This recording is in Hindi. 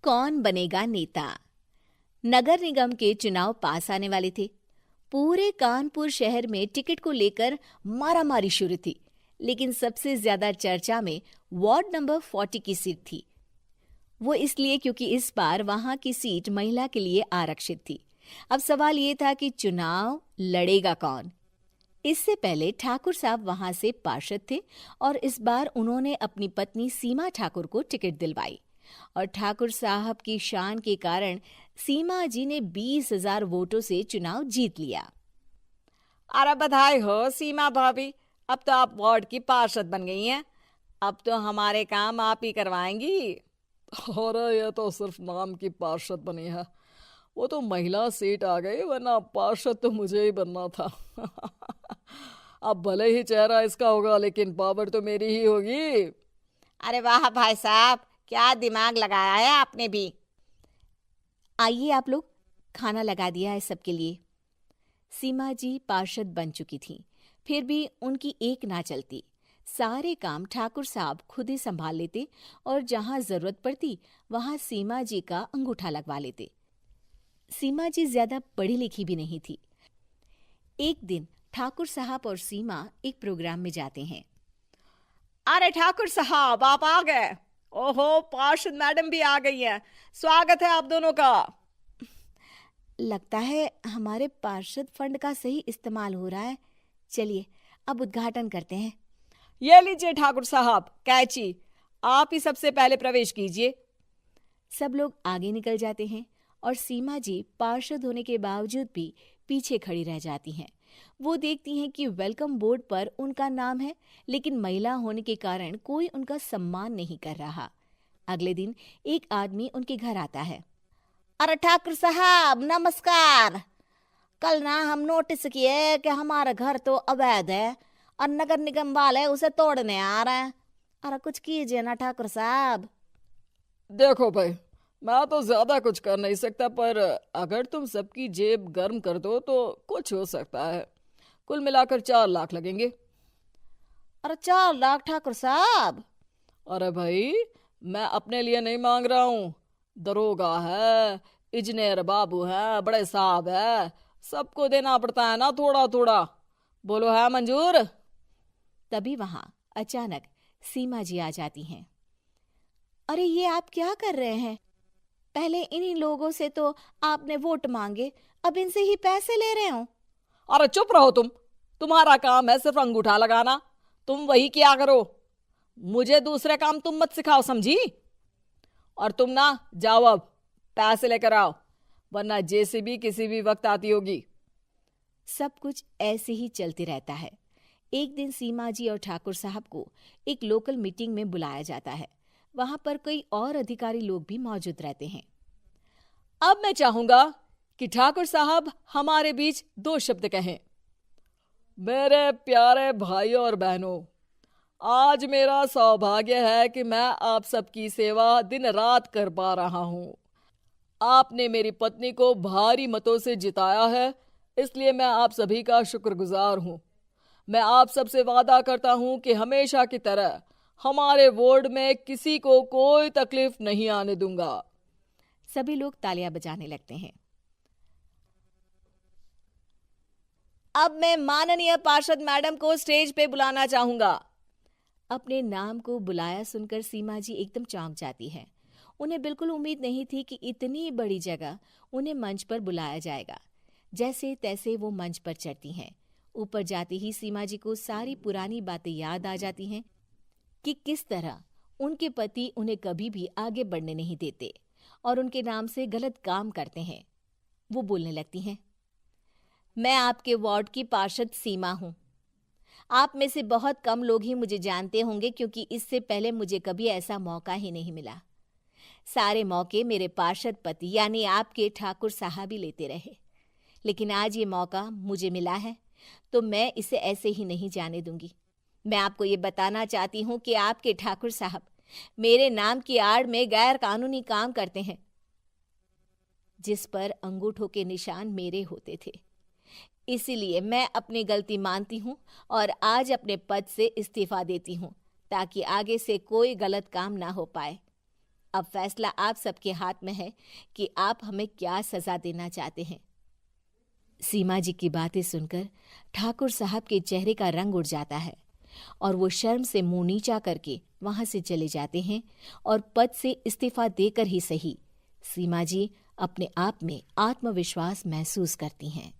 कौन बनेगा नेता। नगर निगम के चुनाव पास आने वाले थे। पूरे कानपुर शहर में टिकट को लेकर मारामारी शुरू थी, लेकिन सबसे ज्यादा चर्चा में वार्ड नंबर 40 की सीट थी। वो इसलिए क्योंकि इस बार वहां की सीट महिला के लिए आरक्षित थी। अब सवाल ये था कि चुनाव लड़ेगा कौन। इससे पहले ठाकुर साहब वहां से पार्षद थे और इस बार उन्होंने अपनी पत्नी सीमा ठाकुर को टिकट दिलवाई और ठाकुर साहब की शान के कारण सीमा जी ने 20,000 वोटों से चुनाव जीत लिया। अरे बधाई हो सीमा भाभी, अब तो आप वार्ड की पार्षद बन गई हैं। अब तो हमारे काम आप ही करवाएंगी। अरे ये तो सिर्फ नाम की पार्षद बनी है, वो तो महिला सीट आ गई, वरना पार्षद तो मुझे ही बनना था। अब भले ही चेहरा इसका होगा, लेकिन पावर तो मेरी ही होगी। अरे वाह भाई साहब, क्या दिमाग लगाया है आपने भी। आइए आप लोग, खाना लगा दिया है सबके लिए। सीमा जी पार्षद बन चुकी थी, फिर भी उनकी एक ना चलती। सारे काम ठाकुर साहब खुद ही संभाल लेते और जहां जरूरत पड़ती वहां सीमा जी का अंगूठा लगवा लेते। सीमा जी ज्यादा पढ़ी लिखी भी नहीं थी। एक दिन ठाकुर साहब और सीमा एक प्रोग्राम में जाते हैं। अरे ठाकुर साहब, आप आ गए। ओहो, पार्षद मैडम भी आ गई हैं। स्वागत है आप दोनों का। लगता है हमारे पार्षद फंड का सही इस्तेमाल हो रहा है। चलिए अब उद्घाटन करते हैं। ये लीजिए ठाकुर साहब कैची, आप ही सबसे पहले प्रवेश कीजिए। सब लोग आगे निकल जाते हैं और सीमा जी पार्षद होने के बावजूद भी पीछे खड़ी रह जाती हैं। वो देखती हैं कि वेलकम बोर्ड पर उनका नाम है, लेकिन महिला होने के कारण कोई उनका सम्मान नहीं कर रहा। अगले दिन एक आदमी उनके घर आता है। अरे ठाकुर साहब नमस्कार। कल ना हम नोटिस किए कि हमारा घर तो अवैध है और नगर निगम वाले उसे तोड़ने आ रहे हैं। अरे कुछ कीजिए ना ठाकुर साहब। देखो भाई, मैं तो ज्यादा कुछ कर नहीं सकता, पर अगर तुम सबकी जेब गर्म कर दो तो कुछ हो सकता है। कुल मिलाकर 4 लाख लगेंगे। अरे 4 लाख ठाकुर साहब? अरे भाई, मैं अपने लिए नहीं मांग रहा हूँ। दरोगा है, इंजीनियर बाबू है, बड़े साहब है, सबको देना पड़ता है ना थोड़ा थोड़ा। बोलो है मंजूर? तभी वहां अचानक सीमा जी आ जाती हैं। अरे ये आप क्या कर रहे हैं? पहले इन्हीं लोगों से तो आपने वोट मांगे, अब इनसे ही पैसे ले रहे हो। अरे चुप रहो तुम, तुम्हारा काम है सिर्फ अंगूठा लगाना, तुम वही किया करो। मुझे दूसरे काम तुम मत सिखाओ, समझी? और तुम ना जाओ, अब पैसे लेकर आओ, वरना जेसीबी किसी भी वक्त आती होगी। सब कुछ ऐसे ही चलते रहता है। एक दिन सीमा जी और ठाकुर साहब को एक लोकल मीटिंग में बुलाया जाता है। वहां पर कई और अधिकारी लोग भी मौजूद रहते हैं। अब मैं चाहूंगा कि ठाकुर साहब हमारे बीच 2 शब्द कहें। मेरे प्यारे भाइयों और बहनों, आज मेरा सौभाग्य है कि मैं आप सबकी सेवा दिन रात कर पा रहा हूं। आपने मेरी पत्नी को भारी मतों से जिताया है, इसलिए मैं आप सभी का शुक्रगुजार हूं। मैं आप सबसे वादा करता हूं कि हमेशा की तरह हमारे वार्ड में किसी को कोई तकलीफ नहीं आने दूंगा। सभी लोग तालियां बजाने लगते हैं। अब मैं माननीय पार्षद मैडम को स्टेज पे बुलाना चाहूंगा। अपने नाम को बुलाया सुनकर सीमा जी एकदम चौंक जाती है। उन्हें बिल्कुल उम्मीद नहीं थी कि इतनी बड़ी जगह उन्हें मंच पर बुलाया जाएगा। जैसे तैसे वो मंच पर चढ़ती हैं। ऊपर जाते ही सीमा जी को सारी पुरानी बातें याद आ जाती हैं कि किस तरह उनके पति उन्हें कभी भी आगे बढ़ने नहीं देते और उनके नाम से गलत काम करते हैं। वो बोलने लगती हैं। मैं आपके वार्ड की पार्षद सीमा हूं। आप में से बहुत कम लोग ही मुझे जानते होंगे, क्योंकि इससे पहले मुझे कभी ऐसा मौका ही नहीं मिला। सारे मौके मेरे पार्षद पति यानी आपके ठाकुर साहब ही लेते रहे, लेकिन आज ये मौका मुझे मिला है तो मैं इसे ऐसे ही नहीं जाने दूंगी। मैं आपको ये बताना चाहती हूँ कि आपके ठाकुर साहब मेरे नाम की आड़ में गैर कानूनी काम करते हैं, जिस पर अंगूठों के निशान मेरे होते थे। इसीलिए मैं अपनी गलती मानती हूँ और आज अपने पद से इस्तीफा देती हूँ, ताकि आगे से कोई गलत काम ना हो पाए। अब फैसला आप सबके हाथ में है कि आप हमें क्या सजा देना चाहते हैं। सीमा जी की बातें सुनकर ठाकुर साहब के चेहरे का रंग उड़ जाता है और वो शर्म से मुंह नीचा करके वहां से चले जाते हैं और पद से इस्तीफा देकर ही सही सीमा जी अपने आप में आत्मविश्वास महसूस करती हैं।